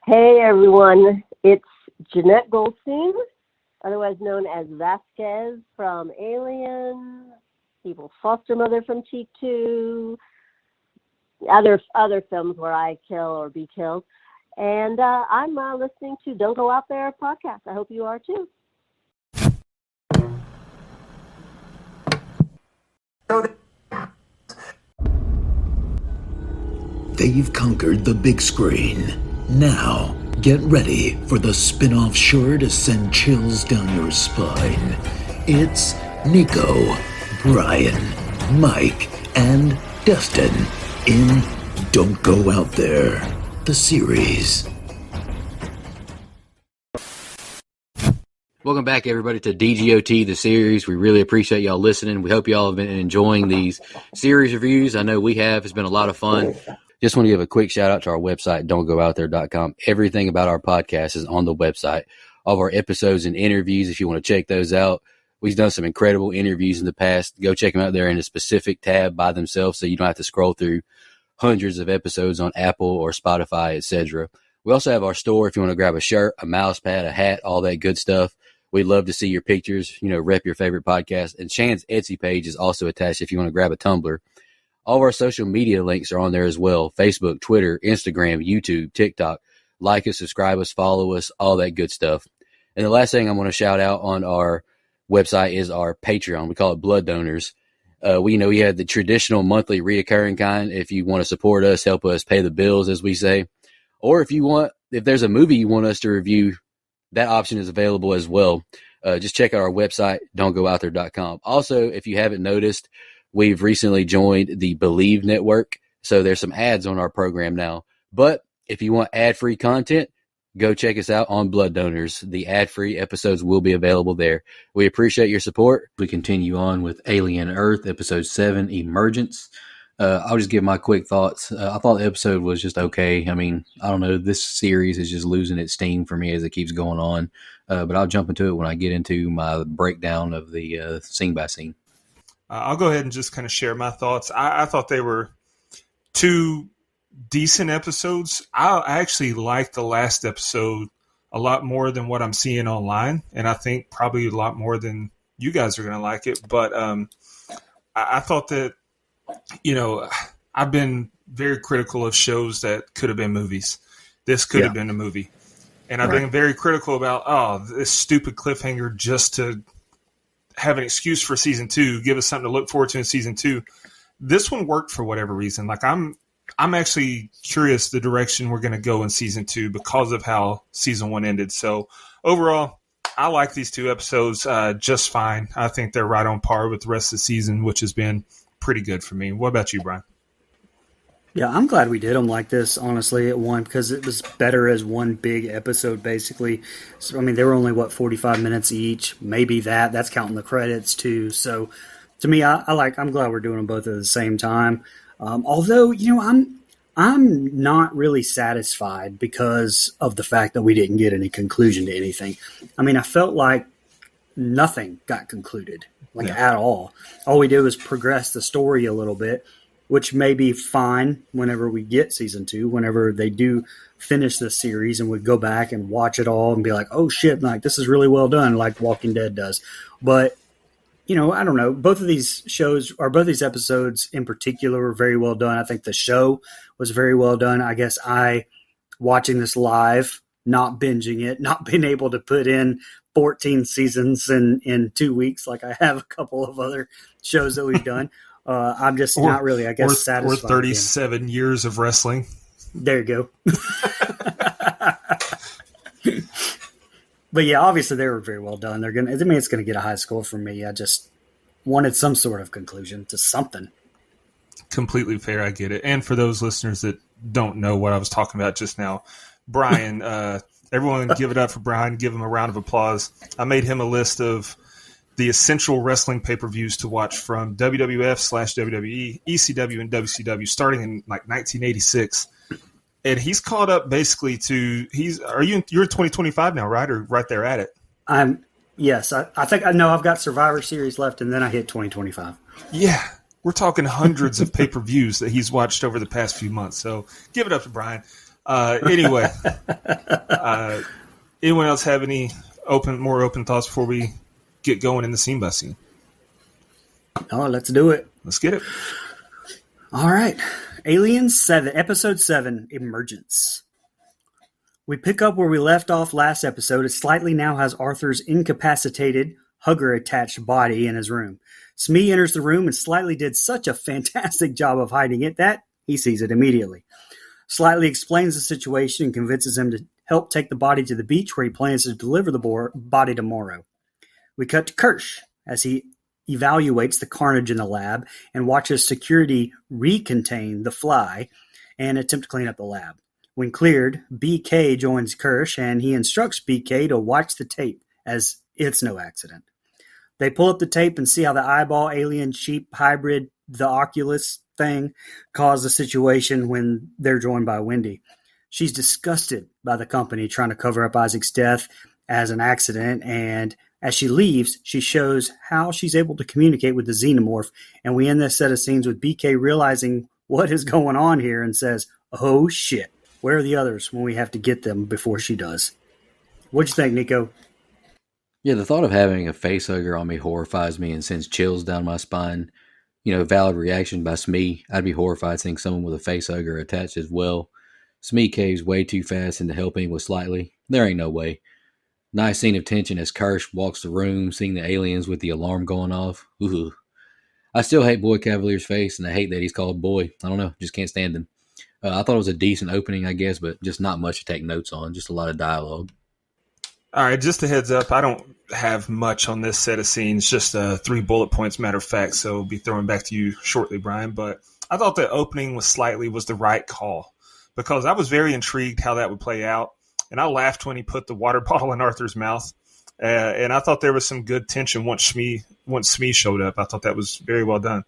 Hey everyone, it's Jeanette Goldstein, otherwise known as Vasquez from Alien, People's Foster Mother from Cheek 2, other films where I kill or be killed. And I'm listening to Don't Go Out There podcast. I hope you are too. They've conquered the big screen. Now, get ready for the spin-off sure to send chills down your spine. It's Nico, Brian, Mike, and Dustin in Don't Go Out There, the series. Welcome back, everybody, to DGOT, the series. We really appreciate y'all listening. We hope y'all have been enjoying these series reviews. I know we have. It's been a lot of fun. Just want to give a quick shout out to our website, don'tgoouthere.com. Everything about our podcast is on the website. All of our episodes and interviews, if you want to check those out. We've done some incredible interviews in the past. Go check them out there in a specific tab by themselves so you don't have to scroll through hundreds of episodes on Apple or Spotify, etc. We also have our store if you want to grab a shirt, a mouse pad, a hat, all that good stuff. We'd love to see your pictures, rep your favorite podcast. And Shan's Etsy page is also attached if you want to grab a tumbler. All of our social media links are on there as well. Facebook, Twitter, Instagram, YouTube, TikTok. Like us, subscribe us, follow us, all that good stuff. And the last thing I want to shout out on our website is our Patreon. We call it Blood Donors. We have the traditional monthly reoccurring kind. If you want to support us, help us pay the bills, as we say. Or if there's a movie you want us to review, that option is available as well. Just check out our website, don'tgoouthere.com. Also, if you haven't noticed, we've recently joined the Believe Network, so there's some ads on our program now. But if you want ad-free content, go check us out on Blood Donors. The ad-free episodes will be available there. We appreciate your support. We continue on with Alien Earth, Episode 7, Emergence. I'll just give my quick thoughts. I thought the episode was just okay. I mean, I don't know. This series is just losing its steam for me as it keeps going on. But I'll jump into it when I get into my breakdown of the scene by scene. I'll go ahead and just kind of share my thoughts. I thought they were two decent episodes. I actually liked the last episode a lot more than what I'm seeing online, and I think probably a lot more than you guys are going to like it. But I thought that, I've been very critical of shows that could have been movies. This could have been a movie. And I've been very critical about, this stupid cliffhanger just to have an excuse for season 2, give us something to look forward to in season 2. This one worked for whatever reason. Like I'm actually curious the direction we're going to go in season 2 because of how season 1 ended. So overall, I like these 2 episodes just fine. I think they're right on par with the rest of the season, which has been pretty good for me. What about you, Brian? Yeah, I'm glad we did them like this, honestly, at one, because it was better as one big episode, basically. So, I mean, they were only, 45 minutes each? Maybe that's counting the credits, too. So, to me, I'm glad we're doing them both at the same time. Although, I'm not really satisfied because of the fact that we didn't get any conclusion to anything. I mean, I felt like nothing got concluded, at all. All we did was progress the story a little bit, which may be fine whenever we get season 2, whenever they do finish this series and we go back and watch it all and be like, oh shit, this is really well done, like Walking Dead does. But, I don't know. Both of these episodes in particular were very well done. I think the show was very well done. I guess watching this live, not binging it, not being able to put in 14 seasons in 2 weeks like I have a couple of other shows that we've done. I'm just not really, satisfied. Or 37 years of wrestling. There you go. But yeah, obviously they were very well done. It's gonna get a high score from me. I just wanted some sort of conclusion to something. Completely fair, I get it. And for those listeners that don't know what I was talking about just now, Brian, everyone give it up for Brian. Give him a round of applause. I made him a list of the essential wrestling pay-per-views to watch from WWF/WWE, ECW, and WCW starting in 1986. And he's caught up basically to you're in 2025 now, right? Or right there at it? Yes. I think I know I've got Survivor Series left and then I hit 2025. Yeah. We're talking hundreds of pay-per-views that he's watched over the past few months. So give it up to Brian. Anyway, anyone else have any more open thoughts before we get going in the scene by scene? Oh, let's do it. Let's get it. All right. Aliens 7, Episode 7, Emergence. We pick up where we left off last episode. It slightly now has Arthur's incapacitated, hugger-attached body in his room. Smee enters the room and Slightly did such a fantastic job of hiding it that he sees it immediately. Slightly explains the situation and convinces him to help take the body to the beach where he plans to deliver the body tomorrow. We cut to Kirsch as he evaluates the carnage in the lab and watches security recontain the fly and attempt to clean up the lab. When cleared, BK joins Kirsch and he instructs BK to watch the tape as it's no accident. They pull up the tape and see how the eyeball alien sheep hybrid, the Oculus thing, caused the situation when they're joined by Wendy. She's disgusted by the company trying to cover up Isaac's death as an accident, and as she leaves, she shows how she's able to communicate with the xenomorph, and we end this set of scenes with BK realizing what is going on here and says, "Oh shit, where are the others when we have to get them before she does?" What'd you think, Nico? Yeah, the thought of having a face hugger on me horrifies me and sends chills down my spine. Valid reaction by Smee. I'd be horrified seeing someone with a face hugger attached as well. Smee caves way too fast into helping with Slightly. There ain't no way. Nice scene of tension as Kirsch walks the room, seeing the aliens with the alarm going off. Ooh. I still hate Boy Cavalier's face, and I hate that he's called Boy. I don't know, just can't stand him. I thought it was a decent opening, I guess, but just not much to take notes on. Just a lot of dialogue. All right, just a heads up. I don't have much on this set of scenes, just 3 bullet points, matter of fact, so I'll be throwing back to you shortly, Brian. But I thought the opening was the right call because I was very intrigued how that would play out. And I laughed when he put the water bottle in Arthur's mouth. And I thought there was some good tension once Smee showed up. I thought that was very well done.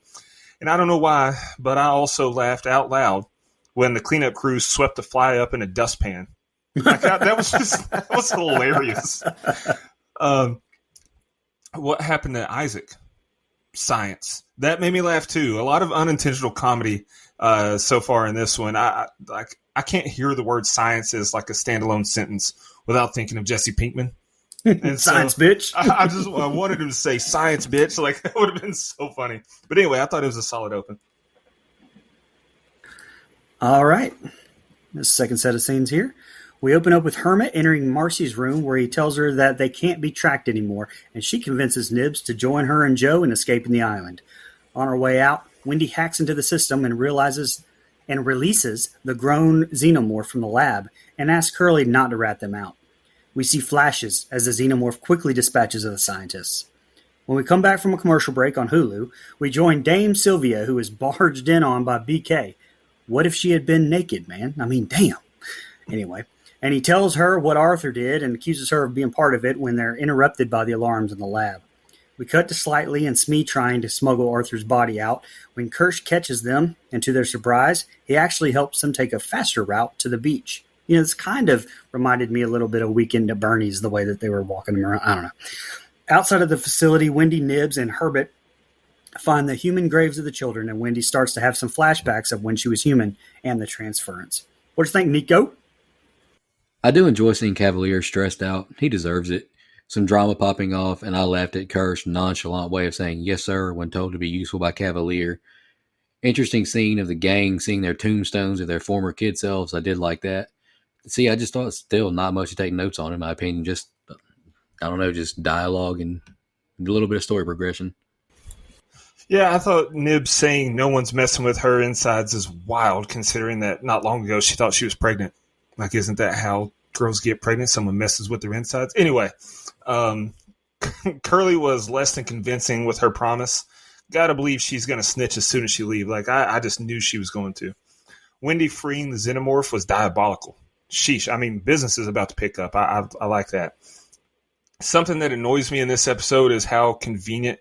And I don't know why, but I also laughed out loud when the cleanup crew swept the fly up in a dustpan. That was hilarious. What happened to Isaac? Science. That made me laugh too. A lot of unintentional comedy so far in this one. I can't hear the word science as like a standalone sentence without thinking of Jesse Pinkman. And Science, bitch. I wanted him to say science, bitch. Like, that would have been so funny. But anyway, I thought it was a solid open. All right. This second set of scenes here. We open up with Hermit entering Marcy's room where he tells her that they can't be tracked anymore, and she convinces Nibs to join her and Joe in escaping the island. On her way out, Wendy hacks into the system and releases the grown xenomorph from the lab and asks Curly not to rat them out. We see flashes as the xenomorph quickly dispatches of the scientists. When we come back from a commercial break on Hulu, we join Dame Sylvia, who is barged in on by BK. What if she had been naked, man? I mean, damn. Anyway, and he tells her what Arthur did and accuses her of being part of it when they're interrupted by the alarms in the lab. We cut to Slightly and Smee trying to smuggle Arthur's body out when Kirsch catches them, and to their surprise, he actually helps them take a faster route to the beach. It's kind of reminded me a little bit of Weekend at Bernie's, the way that they were walking them around. I don't know. Outside of the facility, Wendy, Nibs, and Herbert find the human graves of the children, and Wendy starts to have some flashbacks of when she was human and the transference. What do you think, Nico? I do enjoy seeing Cavalier stressed out. He deserves it. Some drama popping off, and I laughed at Kirsch's nonchalant way of saying yes, sir, when told to be useful by Cavalier. Interesting scene of the gang seeing their tombstones of their former kid selves. I did like that. See, I just thought still not much to take notes on, in my opinion. Just, I don't know, just dialogue and a little bit of story progression. Yeah, I thought Nibs saying no one's messing with her insides is wild, considering that not long ago she thought she was pregnant. Like, isn't that how girls get pregnant? Someone messes with their insides? Anyway, Curly was less than convincing with her promise. Gotta believe she's going to snitch as soon as she leaves. Like, I just knew she was going to. Wendy freeing the xenomorph was diabolical. Sheesh. I mean, business is about to pick up. I like that. Something that annoys me in this episode is how convenient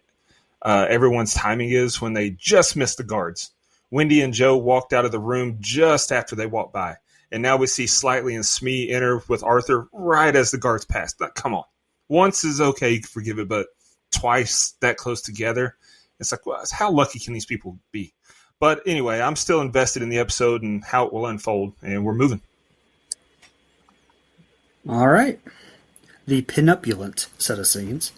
everyone's timing is when they just missed the guards. Wendy and Joe walked out of the room just after they walked by. And now we see Slightly and Smee enter with Arthur right as the guards passed. Like, come on. Once is okay, you can forgive it, but twice that close together, it's like, well, how lucky can these people be? But anyway, I'm still invested in the episode and how it will unfold, and we're moving. All right. The pinupulant set of scenes.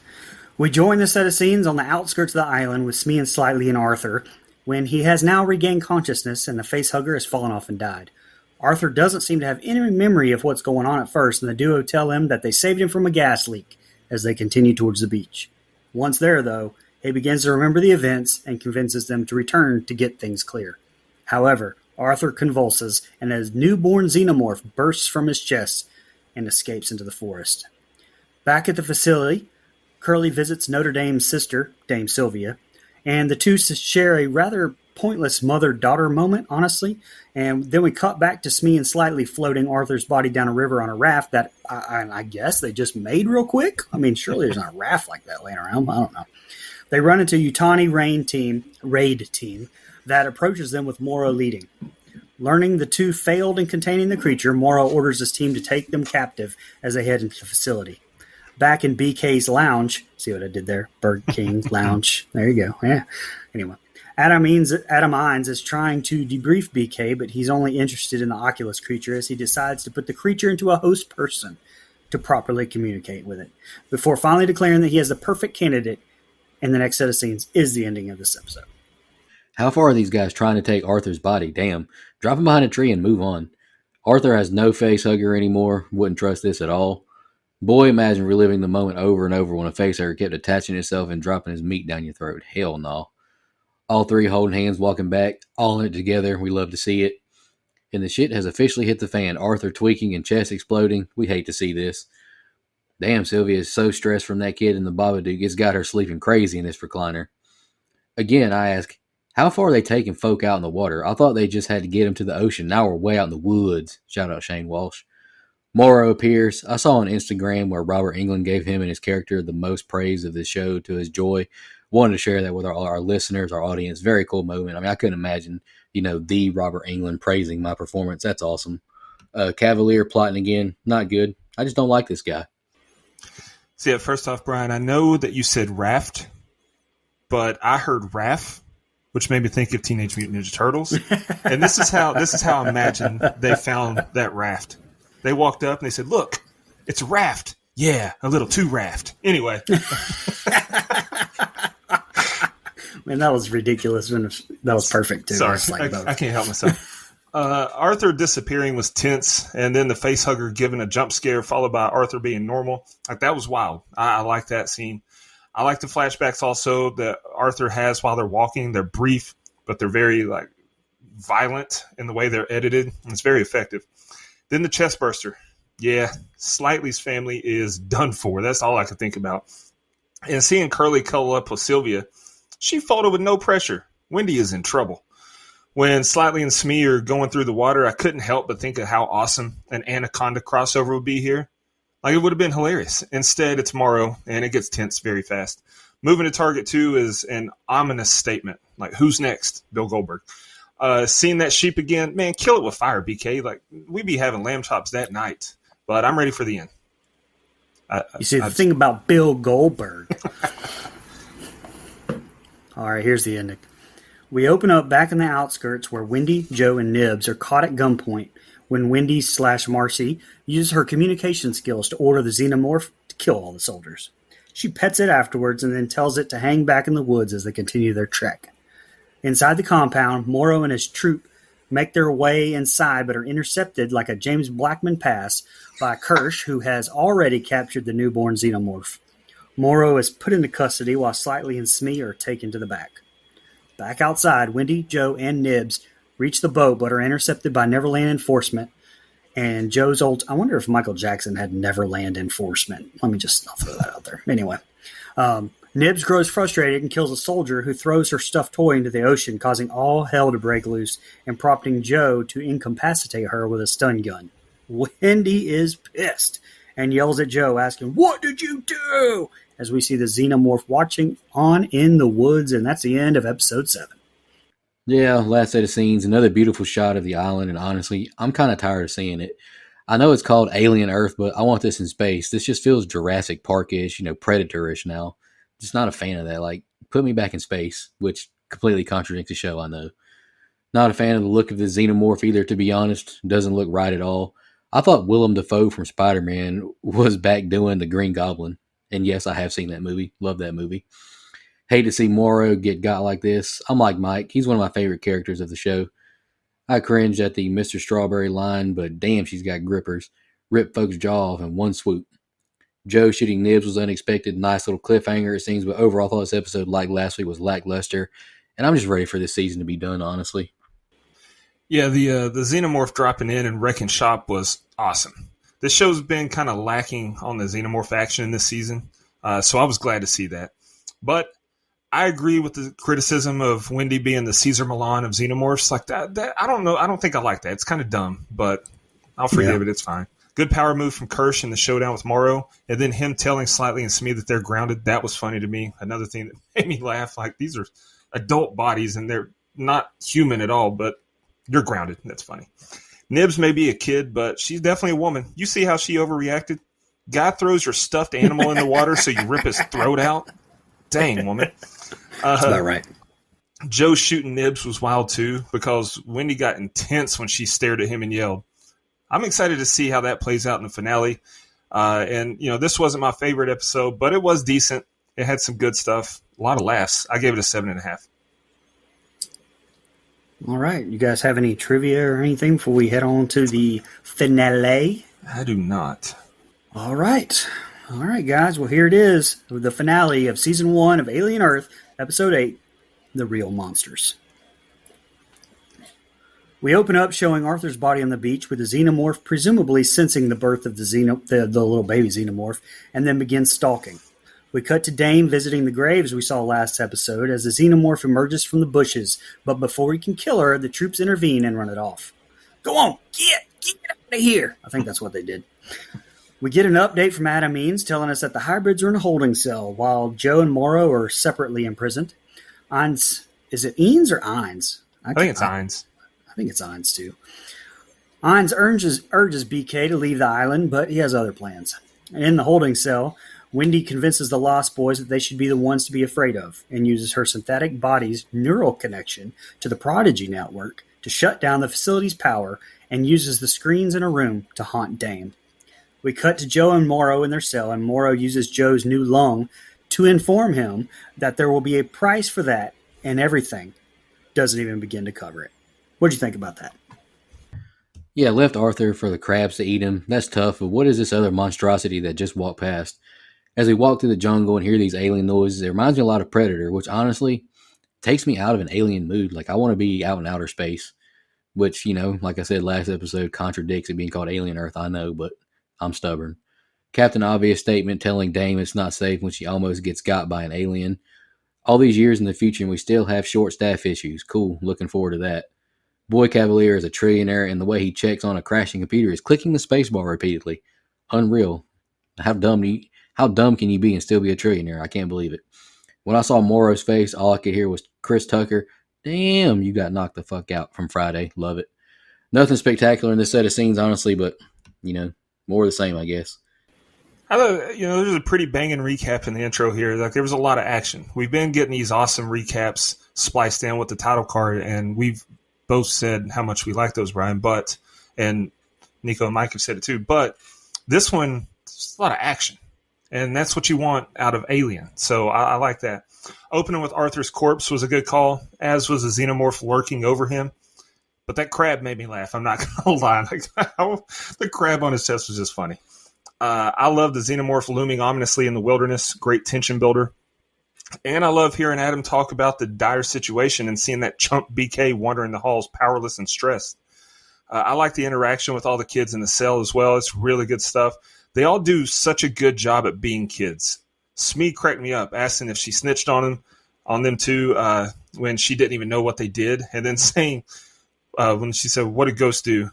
We join the set of scenes on the outskirts of the island with Smee and Slightly and Arthur when he has now regained consciousness and the facehugger has fallen off and died. Arthur doesn't seem to have any memory of what's going on at first, and the duo tell him that they saved him from a gas leak as they continue towards the beach. Once there, though, he begins to remember the events and convinces them to return to get things clear. However, Arthur convulses, and his newborn xenomorph bursts from his chest and escapes into the forest. Back at the facility, Curly visits Notre Dame's sister, Dame Sylvia, and the two share a rather pointless mother-daughter moment, honestly. And then we cut back to Smee and Slightly floating Arthur's body down a river on a raft that I guess they just made real quick. I mean, surely there's not a raft like that laying around. I don't know. They run into Yutani raid team that approaches them with Moro leading. Learning the two failed in containing the creature, Moro orders his team to take them captive as they head into the facility. Back in BK's lounge, see what I did there? Bird King lounge. There you go. Yeah. Anyway, Adam Ines is trying to debrief BK, but he's only interested in the Oculus creature as he decides to put the creature into a host person to properly communicate with it, before finally declaring that he has the perfect candidate. And the next set of scenes is the ending of this episode. How far are these guys trying to take Arthur's body? Damn. Drop him behind a tree and move on. Arthur has no face hugger anymore. Wouldn't trust this at all. Boy, imagine reliving the moment over and over when a facehugger kept attaching itself and dropping his meat down your throat. Hell no. All three holding hands, walking back, all in it together. We love to see it. And the shit has officially hit the fan. Arthur tweaking and chest exploding. We hate to see this. Damn, Sylvia is so stressed from that kid in the Babadook. It's got her sleeping crazy in this recliner. Again, I ask, how far are they taking folk out in the water? I thought they just had to get them to the ocean. Now we're way out in the woods. Shout out Shane Walsh. Morrow appears. I saw on Instagram where Robert Englund gave him and his character the most praise of the show to his joy. Wanted to share that with our listeners, our audience. Very cool moment. I mean, I couldn't imagine, the Robert Englund praising my performance. That's awesome. Cavalier plotting again. Not good. I just don't like this guy. See, first off, Brian, I know that you said raft, but I heard raft, which made me think of Teenage Mutant Ninja Turtles. And this is how I imagine they found that raft. They walked up and they said, "Look, it's a raft." Yeah, a little too raft. Anyway. Man, that was ridiculous. That was perfect, too. Sorry, I can't help myself. Arthur disappearing was tense, and then the facehugger giving a jump scare followed by Arthur being normal. Like, that was wild. I like that scene. I like the flashbacks also that Arthur has while they're walking. They're brief, but they're very violent in the way they're edited. And it's very effective. Then the chest burster. Yeah, Slightly's family is done for. That's all I could think about. And seeing Curly cuddle up with Sylvia, she folded with no pressure. Wendy is in trouble. When Slightly and Smee are going through the water, I couldn't help but think of how awesome an Anaconda crossover would be here. It would have been hilarious. Instead, it's Morrow, and it gets tense very fast. Moving to Target 2 is an ominous statement. Who's next? Bill Goldberg. Seeing that sheep again, man, kill it with fire, BK. We'd be having lamb chops that night. But I'm ready for the end. The thing about Bill Goldberg. All right, here's the ending. We open up back in the outskirts where Wendy, Joe, and Nibs are caught at gunpoint when Wendy/Marcy uses her communication skills to order the xenomorph to kill all the soldiers. She pets it afterwards and then tells it to hang back in the woods as they continue their trek. Inside the compound, Morrow and his troop make their way inside but are intercepted like a James Blackman pass by Kirsch, who has already captured the newborn xenomorph. Morrow is put into custody while Slightly and Smee are taken to the back. Back outside, Wendy, Joe, and Nibs reach the boat but are intercepted by Neverland enforcement. And Joe's old... I wonder if Michael Jackson had Neverland enforcement. Let me just throw that out there. Anyway. Nibs grows frustrated and kills a soldier who throws her stuffed toy into the ocean, causing all hell to break loose and prompting Joe to incapacitate her with a stun gun. Wendy is pissed and yells at Joe, asking, "What did you do?" As we see the xenomorph watching on in the woods, and that's the end of episode 7. Yeah, last set of scenes, another beautiful shot of the island, and honestly, I'm kind of tired of seeing it. I know it's called Alien Earth, but I want this in space. This just feels Jurassic Park-ish, Predator-ish now. Just not a fan of that. Put me back in space, which completely contradicts the show, I know. Not a fan of the look of the xenomorph either, to be honest. Doesn't look right at all. I thought Willem Dafoe from Spider-Man was back doing the Green Goblin. And yes, I have seen that movie. Love that movie. Hate to see Morrow get got like this. I'm like Mike. He's one of my favorite characters of the show. I cringed at the Mr. Strawberry line, but damn, she's got grippers. Rip folks' jaw off in one swoop. Joe shooting Nibs was unexpected. Nice little cliffhanger, it seems, but overall, I thought this episode, like last week, was lackluster. And I'm just ready for this season to be done, honestly. Yeah, the Xenomorph dropping in and wrecking shop was awesome. This show's been kind of lacking on the Xenomorph action this season, so I was glad to see that. But I agree with the criticism of Wendy being the Caesar Milan of Xenomorphs. Like that I don't know. I don't think I like that. It's kind of dumb, but I'll forgive it. It's fine. Good power move from Kirsch in the showdown with Morrow, and then him telling Slightly and Smee that they're grounded. That was funny to me. Another thing that made me laugh. Like, these are adult bodies, and they're not human at all, but you're grounded. That's funny. Nibs may be a kid, but she's definitely a woman. You see how she overreacted? Guy throws your stuffed animal in the water so you rip his throat out? Dang, woman. That's about right. Joe shooting Nibs was wild, too, because Wendy got intense when she stared at him and yelled. I'm excited to see how that plays out in the finale. And, this wasn't my favorite episode, but it was decent. It had some good stuff. A lot of laughs. I gave it a 7.5. All right. You guys have any trivia or anything before we head on to the finale? I do not. All right. All right, guys. Well, here it is. The finale of Season 1 of Alien Earth, Episode 8, The Real Monsters. We open up showing Arthur's body on the beach with the xenomorph presumably sensing the birth of the little baby xenomorph, and then begins stalking. We cut to Dame visiting the graves we saw last episode as the xenomorph emerges from the bushes, but before he can kill her, the troops intervene and run it off. Go on, get out of here! I think that's what they did. We get an update from Adam Eanes telling us that the hybrids are in a holding cell, while Joe and Morrow are separately imprisoned. Eanes, is it Eanes or Eanes? I think it's Eanes. I think it's Eanes, too. Eanes urges BK to leave the island, but he has other plans. And in the holding cell, Wendy convinces the Lost Boys that they should be the ones to be afraid of, and uses her synthetic body's neural connection to the Prodigy network to shut down the facility's power, and uses the screens in a room to haunt Dame. We cut to Joe and Morrow in their cell, and Morrow uses Joe's new lung to inform him that there will be a price for that, and everything doesn't even begin to cover it. What do you think about that? Yeah, left Arthur for the crabs to eat him. That's tough, but what is this other monstrosity that just walked past? As we walk through the jungle and hear these alien noises, it reminds me a lot of Predator, which honestly takes me out of an alien mood. Like, I want to be out in outer space, which, like I said last episode, contradicts it being called Alien Earth, I know, but I'm stubborn. Captain Obvious statement telling Dame it's not safe when she almost gets got by an alien. All these years in the future, and we still have short staff issues. Cool, looking forward to that. Boy Cavalier is a trillionaire, and the way he checks on a crashing computer is clicking the spacebar repeatedly. Unreal. How dumb can you be and still be a trillionaire? I can't believe it. When I saw Morrow's face, all I could hear was Chris Tucker. Damn, you got knocked the fuck out from Friday. Love it. Nothing spectacular in this set of scenes, honestly, but, more of the same, I guess. I thought, there's a pretty banging recap in the intro here. Like, there was a lot of action. We've been getting these awesome recaps spliced in with the title card, and we've both said how much we like those, Brian, and Nico and Mike have said it too, but this one, it's a lot of action, and that's what you want out of Alien, so I like that. Opening with Arthur's corpse was a good call, as was the xenomorph lurking over him, but that crab made me laugh, I'm not going to lie. The crab on his chest was just funny. I love the xenomorph looming ominously in the wilderness, great tension builder. And I love hearing Adam talk about the dire situation and seeing that chump BK wandering the halls powerless and stressed. I like the interaction with all the kids in the cell as well. It's really good stuff. They all do such a good job at being kids. Smee cracked me up, asking if she snitched on them too, when she didn't even know what they did. And then saying, when she said, what did ghosts do?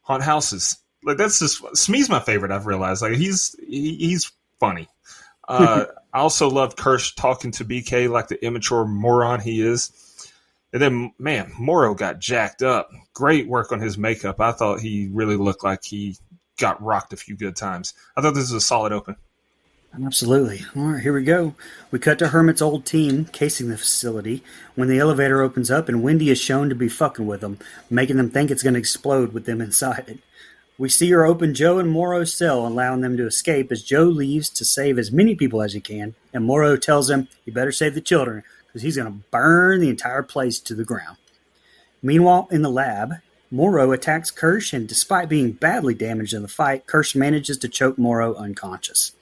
Haunt houses. Like, that's just, Smee's my favorite, I've realized. Like, he's funny. I also loved Kirsch talking to BK like the immature moron he is. And then, man, Morrow got jacked up. Great work on his makeup. I thought he really looked like he got rocked a few good times. I thought this was a solid open. Absolutely. All right, here we go. We cut to Hermit's old team casing the facility when the elevator opens up and Wendy is shown to be fucking with them, making them think it's going to explode with them inside it. We see her open Joe and Moro's cell, allowing them to escape as Joe leaves to save as many people as he can, and Moro tells him he better save the children because he's going to burn the entire place to the ground. Meanwhile, in the lab, Moro attacks Kirsch, and despite being badly damaged in the fight, Kirsch manages to choke Moro unconscious.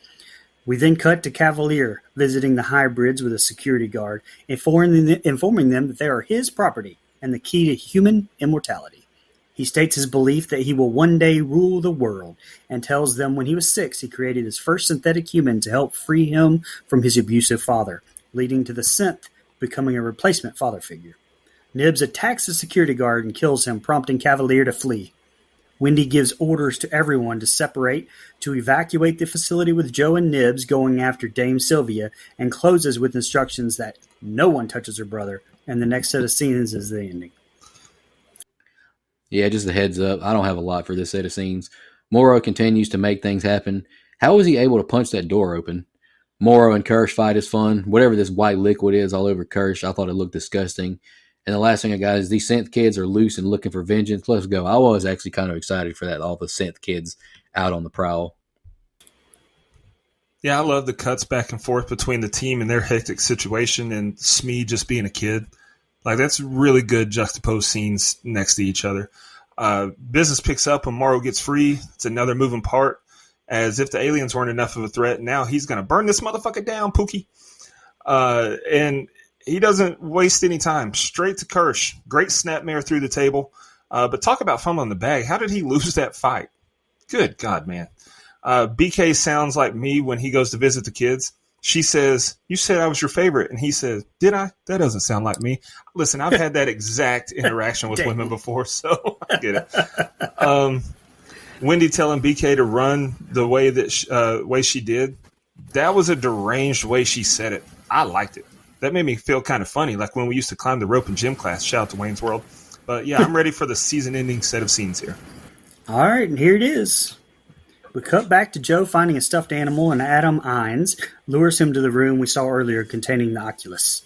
We then cut to Cavalier visiting the hybrids with a security guard, informing them that they are his property and the key to human immortality. He states his belief that he will one day rule the world, and tells them when he was 6 he created his first synthetic human to help free him from his abusive father, leading to the synth becoming a replacement father figure. Nibs attacks the security guard and kills him, prompting Cavalier to flee. Wendy gives orders to everyone to separate to evacuate the facility, with Joe and Nibs going after Dame Sylvia, and closes with instructions that no one touches her brother, and the next set of scenes is the ending. Yeah, just a heads up. I don't have a lot for this set of scenes. Moro continues to make things happen. How was he able to punch that door open? Moro and Kirsch fight is fun. Whatever this white liquid is all over Kirsch, I thought it looked disgusting. And the last thing I got is these synth kids are loose and looking for vengeance. Let's go. I was actually kind of excited for that. All the synth kids out on the prowl. Yeah, I love the cuts back and forth between the team and their hectic situation and Smee just being a kid. Like, that's really good juxtaposed scenes next to each other. Business picks up when Morrow gets free. It's another moving part. As if the aliens weren't enough of a threat, now he's going to burn this motherfucker down, Pookie. And he doesn't waste any time. Straight to Kirsch. Great snapmare through the table. But talk about fumbling the bag. How did he lose that fight? Good God, man. BK sounds like me when he goes to visit the kids. She says, "You said I was your favorite." And he says, "Did I? That doesn't sound like me." Listen, I've had that exact interaction with women before, so I get it. Wendy telling BK to run the way that way she did, that was a deranged way she said it. I liked it. That made me feel kind of funny, like when we used to climb the rope in gym class. Shout out to Wayne's World. But yeah, I'm ready for the season-ending set of scenes here. All right, and here it is. We cut back to Joe finding a stuffed animal, and Adam Ines lures him to the room we saw earlier containing the Oculus.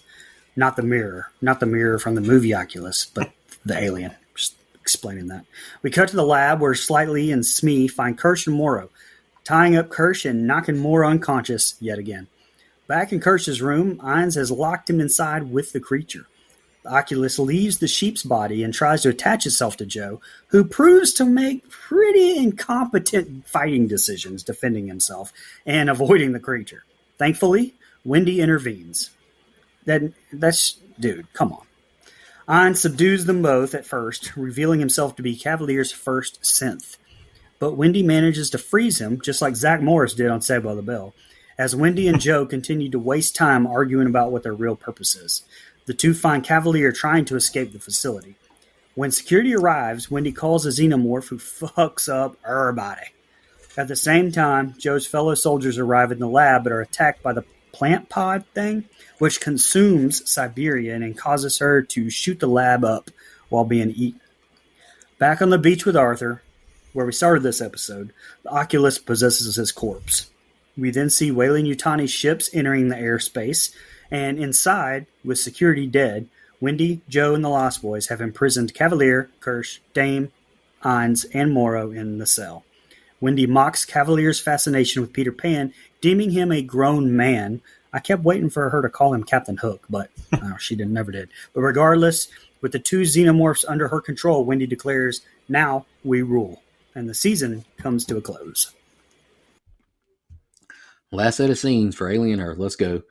Not the mirror from the movie Oculus, but the alien. Just explaining that. We cut to the lab where Slightly and Smee find Kirsch and Morrow, tying up Kirsch and knocking Morrow unconscious yet again. Back in Kirsch's room, Ines has locked him inside with the creature. The Oculus leaves the sheep's body and tries to attach itself to Joe, who proves to make pretty incompetent fighting decisions defending himself and avoiding the creature. Thankfully, Wendy intervenes. Dude, come on. Ines subdues them both at first, revealing himself to be Cavalier's first synth. But Wendy manages to freeze him, just like Zach Morris did on Saved by the Bell, as Wendy and Joe continue to waste time arguing about what their real purpose is. The two find Cavalier trying to escape the facility. When security arrives, Wendy calls a xenomorph who fucks up everybody. At the same time, Joe's fellow soldiers arrive in the lab but are attacked by the plant pod thing, which consumes Siberian and causes her to shoot the lab up while being eaten. Back on the beach with Arthur, where we started this episode, the Oculus possesses his corpse. We then see Weyland-Yutani's ships entering the airspace, and inside, with security dead, Wendy, Joe, and the Lost Boys have imprisoned Cavalier, Kirsch, Dame, Ines, and Morrow in the cell. Wendy mocks Cavalier's fascination with Peter Pan, deeming him a grown man. I kept waiting for her to call him Captain Hook, but she never did. But regardless, with the two xenomorphs under her control, Wendy declares, "Now we rule." And the season comes to a close. Last set of scenes for Alien Earth. Let's go.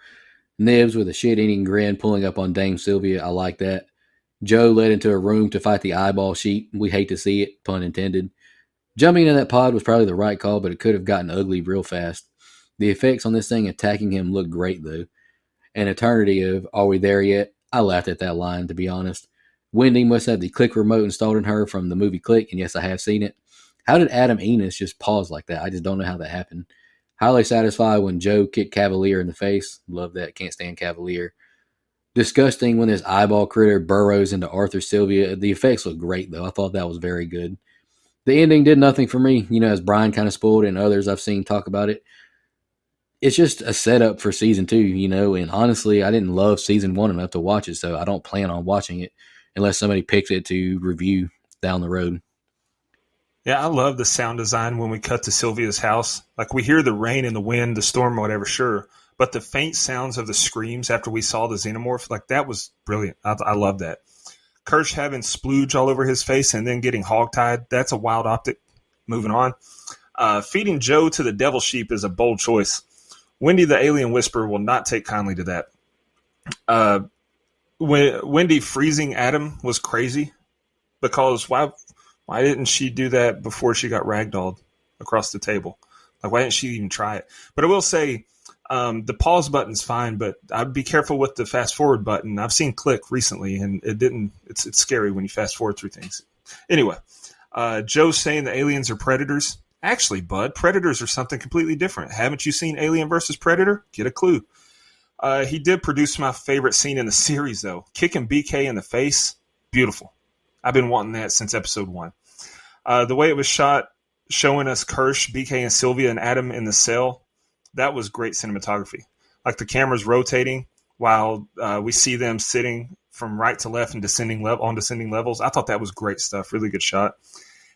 Nibs with a shit-eating grin pulling up on Dame Sylvia. I like that. Joe led into a room to fight the eyeball sheep. We hate to see it, pun intended. Jumping into that pod was probably the right call, but it could have gotten ugly real fast. The effects on this thing attacking him look great, though. An eternity of, "Are we there yet?" I laughed at that line, to be honest. Wendy must have the click remote installed in her from the movie Click, and yes, I have seen it. How did Adam Enos just pause like that? I just don't know how that happened. Highly satisfied when Joe kicked Cavalier in the face. Love that. Can't stand Cavalier. Disgusting when this eyeball critter burrows into Arthur Sylvia. The effects look great, though. I thought that was very good. The ending did nothing for me, as Brian kind of spoiled and others I've seen talk about it. It's just a setup for season 2, and honestly, I didn't love season 1 enough to watch it, so I don't plan on watching it unless somebody picks it to review down the road. Yeah, I love the sound design when we cut to Sylvia's house. Like we hear the rain and the wind, the storm, or whatever, sure. But the faint sounds of the screams after we saw the xenomorph, like that was brilliant. I love that. Kirsch having splooge all over his face and then getting hogtied, that's a wild optic. Moving on. Feeding Joe to the devil sheep is a bold choice. Wendy the alien whisperer will not take kindly to that. When Wendy freezing Adam was crazy because why didn't she do that before she got ragdolled across the table? Like why didn't she even try it? But I will say the pause button's fine, but I'd be careful with the fast forward button. I've seen click recently, and it didn't. It's scary when you fast forward through things. Anyway, Joe saying the aliens are predators. Actually, bud, predators are something completely different. Haven't you seen Alien versus Predator? Get a clue. He did produce my favorite scene in the series, though. Kicking BK in the face. Beautiful. I've been wanting that since episode 1. The way it was shot, showing us Kirsch, BK, and Sylvia and Adam in the cell, that was great cinematography. Like the camera's rotating while we see them sitting from right to left and descending levels. I thought that was great stuff. Really good shot.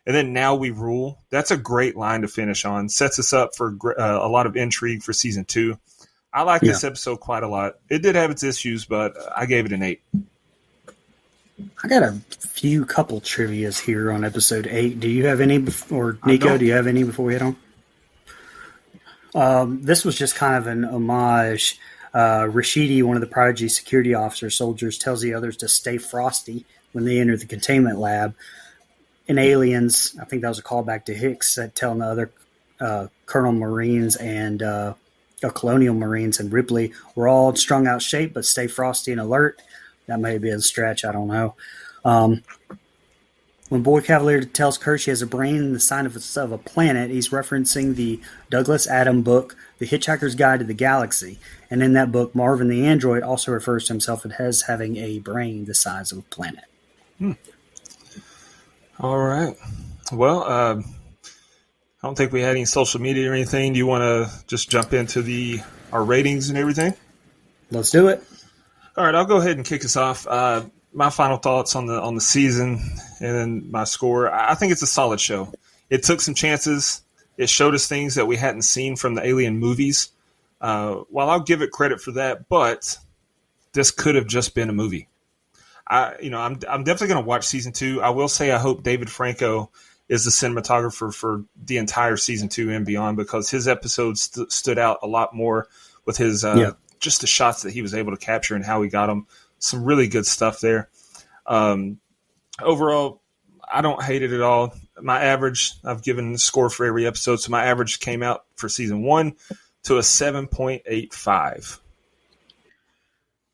And then now we rule. That's a great line to finish on. Sets us up for a lot of intrigue for season 2. I like this episode quite a lot. It did have its issues, but I gave it an 8. I got a couple trivias here on episode 8. Do you have any, or Nico, do you have any before we head on? This was just kind of an homage. Rashidi, one of the Prodigy security soldiers, tells the others to stay frosty when they enter the containment lab. In Aliens, I think that was a callback to Hicks telling the other Colonel Marines and Colonial Marines and Ripley, we're all strung out shape, but stay frosty and alert. That may be a stretch. I don't know. When Boy Cavalier tells Kirsch he has a brain the size of a planet, he's referencing the Douglas Adam book, The Hitchhiker's Guide to the Galaxy. And in that book, Marvin the android also refers to himself as having a brain the size of a planet. All right. Well, I don't think we had any social media or anything. Do you want to just jump into our ratings and everything? Let's do it. All right, I'll go ahead and kick us off. My final thoughts on the season and then my score. I think it's a solid show. It took some chances. It showed us things that we hadn't seen from the Alien movies. While I'll give it credit for that, but this could have just been a movie. I'm definitely going to watch season 2. I will say I hope David Franco is the cinematographer for the entire season 2 and beyond, because his episodes stood out a lot more with his just the shots that he was able to capture and how he got them. Some really good stuff there. Overall, I don't hate it at all. My average, I've given a score for every episode, so my average came out for season 1 to a 7.85.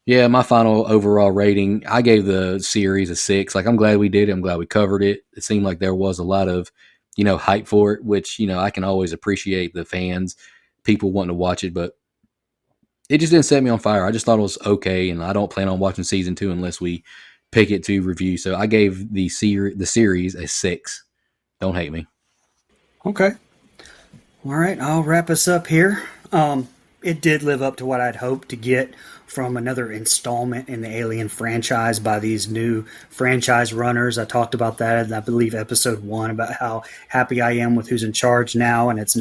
Yeah, my final overall rating, I gave the series a 6. Like, I'm glad we did it. I'm glad we covered it. It seemed like there was a lot of, hype for it, which, I can always appreciate the fans, people wanting to watch it, but it just didn't set me on fire. I just thought it was okay, and I don't plan on watching season 2 unless we pick it to review. So I gave the series a 6. Don't hate me. Okay. All right, I'll wrap us up here. It did live up to what I'd hoped to get from another installment in the Alien franchise by these new franchise runners. I talked about that in, I believe, episode 1, about how happy I am with who's in charge now, and his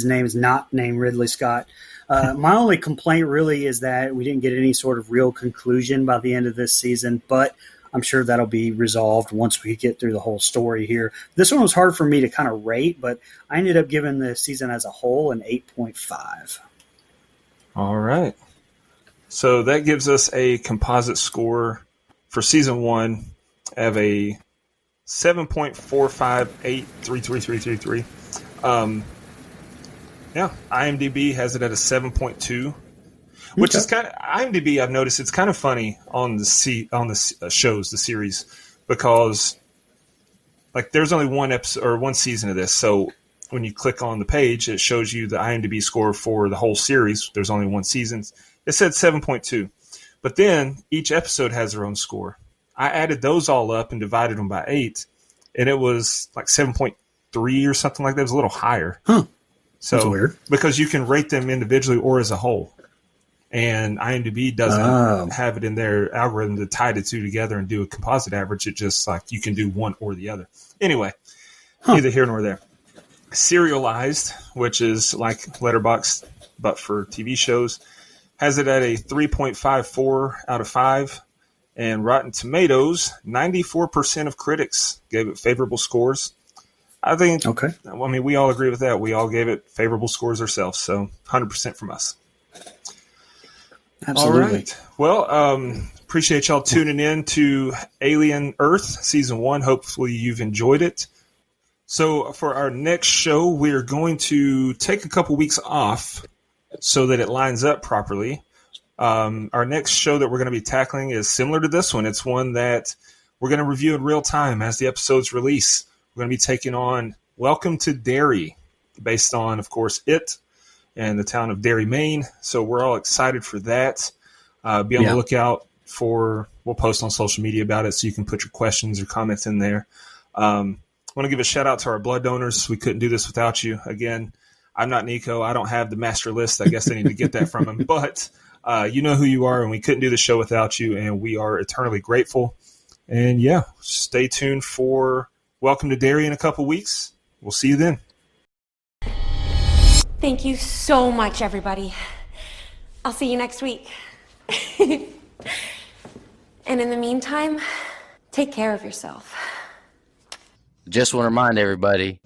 name is not named Ridley Scott. My only complaint really is that we didn't get any sort of real conclusion by the end of this season, but I'm sure that'll be resolved once we get through the whole story here. This one was hard for me to kind of rate, but I ended up giving the season as a whole an 8.5. All right. So that gives us a composite score for season 1 of a 7.4583333. Yeah, IMDb has it at a 7.2, which is kind of IMDb. I've noticed it's kind of funny on the shows, the series, because like there's only one episode or one season of this. So when you click on the page, it shows you the IMDb score for the whole series. There's only one season. It said 7.2, but then each episode has their own score. I added those all up and divided them by 8, and it was like 7.3 or something like that. It was a little higher. Huh. So, that's weird. Because you can rate them individually or as a whole. And IMDb doesn't have it in their algorithm to tie the two together and do a composite average. It just like you can do one or the other. Anyway, Neither here nor there. Serialized, which is like Letterboxd, but for TV shows, has it at a 3.54 out of 5. And Rotten Tomatoes, 94% of critics gave it favorable scores. I think, Okay. I mean, we all agree with that. We all gave it favorable scores ourselves. So 100% from us. Absolutely. All right. Well, appreciate y'all tuning in to Alien Earth Season 1. Hopefully you've enjoyed it. So for our next show, we're going to take a couple weeks off so that it lines up properly. Our next show that we're going to be tackling is similar to this one. It's one that we're going to review in real time as the episodes release. We're going to be taking on Welcome to Derry, based on, of course, It and the town of Derry, Maine. So we're all excited for that. Be on the lookout for, we'll post on social media about it so you can put your questions or comments in there. I want to give a shout out to our blood donors. We couldn't do this without you. Again, I'm not Nico. I don't have the master list. I guess I need to get that from him. But you know who you are, and we couldn't do the show without you, and we are eternally grateful. And yeah, stay tuned for Welcome to Derry in a couple weeks. We'll see you then. Thank you so much, everybody. I'll see you next week. And in the meantime, take care of yourself. Just want to remind everybody